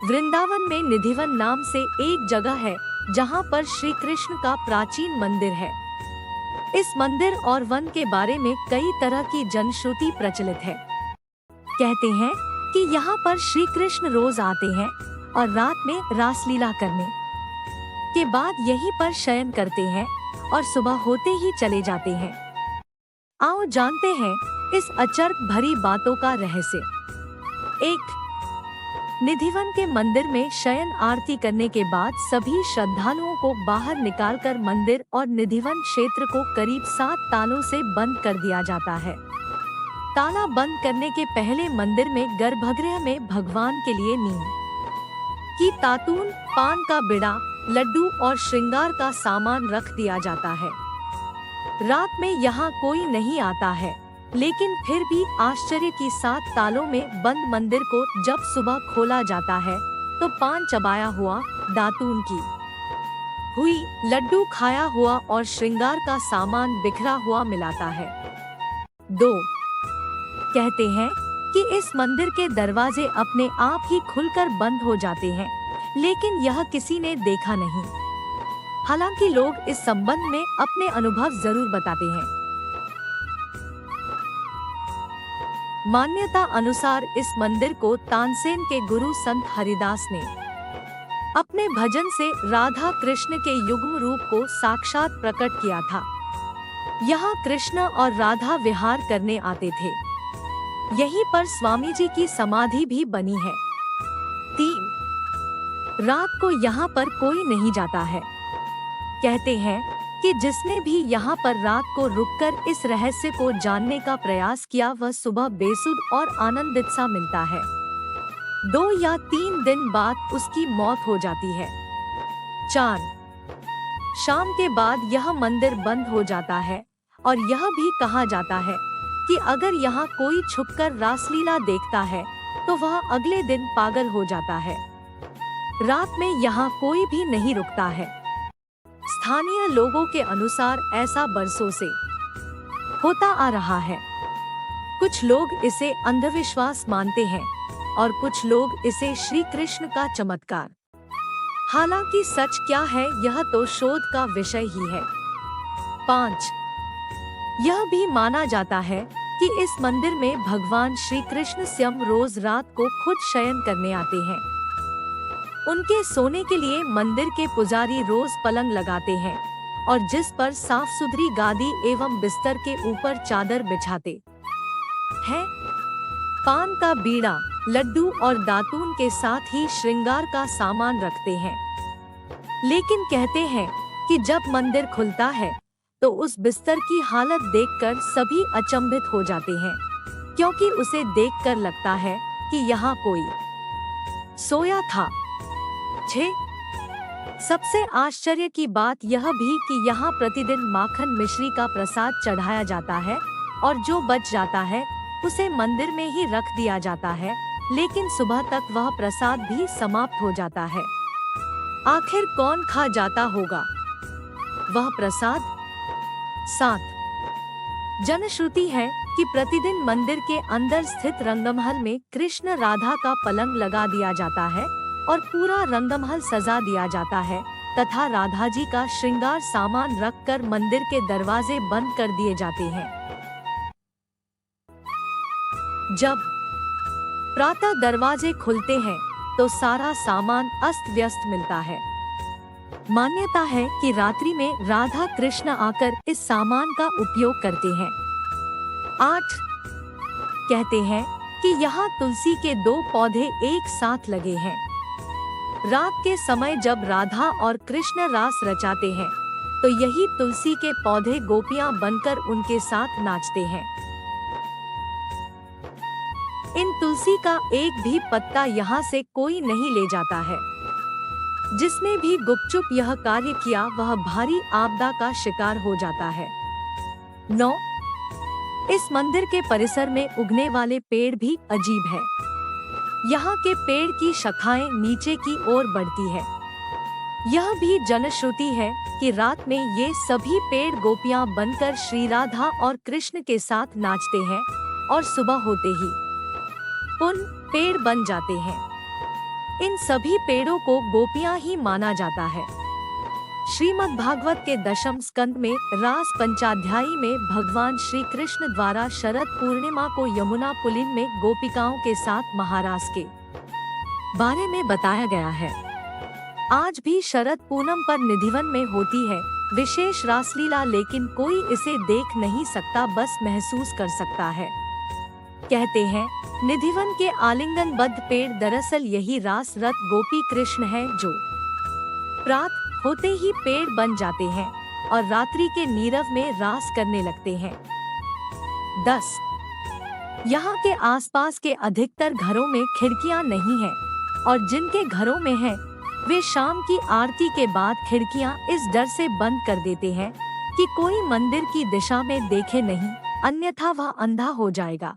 वृंदावन में निधिवन नाम से एक जगह है जहाँ पर श्री कृष्ण का प्राचीन मंदिर है। इस मंदिर और वन के बारे में कई तरह की जनश्रुति प्रचलित है। कहते हैं कि यहाँ पर श्री कृष्ण रोज आते हैं और रात में रासलीला करने के बाद यहीं पर शयन करते हैं और सुबह होते ही चले जाते हैं। आओ जानते हैं इस अचरज भरी बातों का रहस्य। 1। निधिवन के मंदिर में शयन आरती करने के बाद सभी श्रद्धालुओं को बाहर निकालकर मंदिर और निधिवन क्षेत्र को करीब 7 तालों से बंद कर दिया जाता है। ताला बंद करने के पहले मंदिर में गर्भगृह में भगवान के लिए नीम की तातून, पान का बिड़ा, लड्डू और श्रृंगार का सामान रख दिया जाता है। रात में यहाँ कोई नहीं आता है, लेकिन फिर भी आश्चर्य की 7 तालों में बंद मंदिर को जब सुबह खोला जाता है तो पान चबाया हुआ, दातून की हुई, लड्डू खाया हुआ और श्रृंगार का सामान बिखरा हुआ मिलाता है। 2। कहते हैं कि इस मंदिर के दरवाजे अपने आप ही खुलकर बंद हो जाते हैं, लेकिन यह किसी ने देखा नहीं। हालांकि लोग इस संबंध में अपने अनुभव जरूर बताते हैं। मान्यता अनुसार इस मंदिर को तानसेन के गुरु संत हरिदास ने अपने भजन से राधा कृष्ण के युग्म रूप को साक्षात प्रकट किया था। यहाँ कृष्ण और राधा विहार करने आते थे। यहीं पर स्वामी जी की समाधि भी बनी है। 3। रात को यहाँ पर कोई नहीं जाता है। कहते हैं कि जिसने भी यहाँ पर रात को रुककर इस रहस्य को जानने का प्रयास किया वह सुबह बेसुध और आनंदित सा मिलता है। 2 या 3 दिन बाद उसकी मौत हो जाती है। 4। शाम के बाद यह मंदिर बंद हो जाता है और यह भी कहा जाता है कि अगर यहाँ कोई छुपकर रासलीला देखता है तो वह अगले दिन पागल हो जाता है। रात में यहाँ कोई भी नहीं रुकता है। स्थानीय लोगों के अनुसार ऐसा बरसों से होता आ रहा है। कुछ लोग इसे अंधविश्वास मानते हैं और कुछ लोग इसे श्री कृष्ण का चमत्कार। हालांकि सच क्या है यह तो शोध का विषय ही है। 5। यह भी माना जाता है कि इस मंदिर में भगवान श्री कृष्ण स्वयं रोज रात को खुद शयन करने आते हैं। उनके सोने के लिए मंदिर के पुजारी रोज पलंग लगाते हैं और जिस पर साफ सुथरी गादी एवं बिस्तर के ऊपर चादर बिछाते हैं। पान का बीड़ा, लड्डू और दातून के साथ ही श्रृंगार का सामान रखते हैं। लेकिन कहते हैं कि जब मंदिर खुलता है तो उस बिस्तर की हालत देखकर सभी अचंभित हो जाते हैं, क्योंकि उसे देखकर लगता है कि यहाँ कोई सोया था। 6। सबसे आश्चर्य की बात यह भी कि यहाँ प्रतिदिन माखन मिश्री का प्रसाद चढ़ाया जाता है और जो बच जाता है उसे मंदिर में ही रख दिया जाता है, लेकिन सुबह तक वह प्रसाद भी समाप्त हो जाता है। आखिर कौन खा जाता होगा वह प्रसाद? 7। जनश्रुति है कि प्रतिदिन मंदिर के अंदर स्थित रंगमहल में कृष्ण राधा का पलंग लगा दिया जाता है और पूरा रंगमहल सजा दिया जाता है तथा राधा जी का श्रृंगार सामान रखकर मंदिर के दरवाजे बंद कर दिए जाते हैं। जब प्रातः दरवाजे खुलते हैं तो सारा सामान अस्त व्यस्त मिलता है। मान्यता है कि रात्रि में राधा कृष्ण आकर इस सामान का उपयोग करते हैं। 8। कहते हैं कि यहाँ तुलसी के 2 पौधे एक साथ लगे हैं। रात के समय जब राधा और कृष्ण रास रचाते हैं तो यही तुलसी के पौधे गोपियां बनकर उनके साथ नाचते हैं। इन तुलसी का एक भी पत्ता यहाँ से कोई नहीं ले जाता है। जिसने भी गुपचुप यह कार्य किया वह भारी आपदा का शिकार हो जाता है। 9। इस मंदिर के परिसर में उगने वाले पेड़ भी अजीब है। यहाँ के पेड़ की शाखाएं नीचे की ओर बढ़ती है। यह भी जनश्रुति है कि रात में ये सभी पेड़ गोपियां बनकर श्री राधा और कृष्ण के साथ नाचते हैं और सुबह होते ही उन पेड़ बन जाते हैं। इन सभी पेड़ों को गोपियां ही माना जाता है। श्रीमद् भागवत के दशम स्कंद में रास पंचाध्यायी में भगवान श्री कृष्ण द्वारा शरद पूर्णिमा को यमुना पुलिन में गोपिकाओं के साथ महारास के बारे में बताया गया है। आज भी शरद पूनम पर निधिवन में होती है विशेष रासलीला, लेकिन कोई इसे देख नहीं सकता, बस महसूस कर सकता है। कहते हैं निधिवन के आलिंगनबद्ध पेड़ दरअसल यही रास रत गोपी कृष्ण है, जो प्रात होते ही पेड़ बन जाते हैं और रात्रि के नीरव में रास करने लगते हैं। 10. यहाँ के आसपास के अधिकतर घरों में खिड़कियाँ नहीं हैं और जिनके घरों में हैं, वे शाम की आरती के बाद खिड़कियाँ इस डर से बंद कर देते हैं कि कोई मंदिर की दिशा में देखे नहीं, अन्यथा वह अंधा हो जाएगा।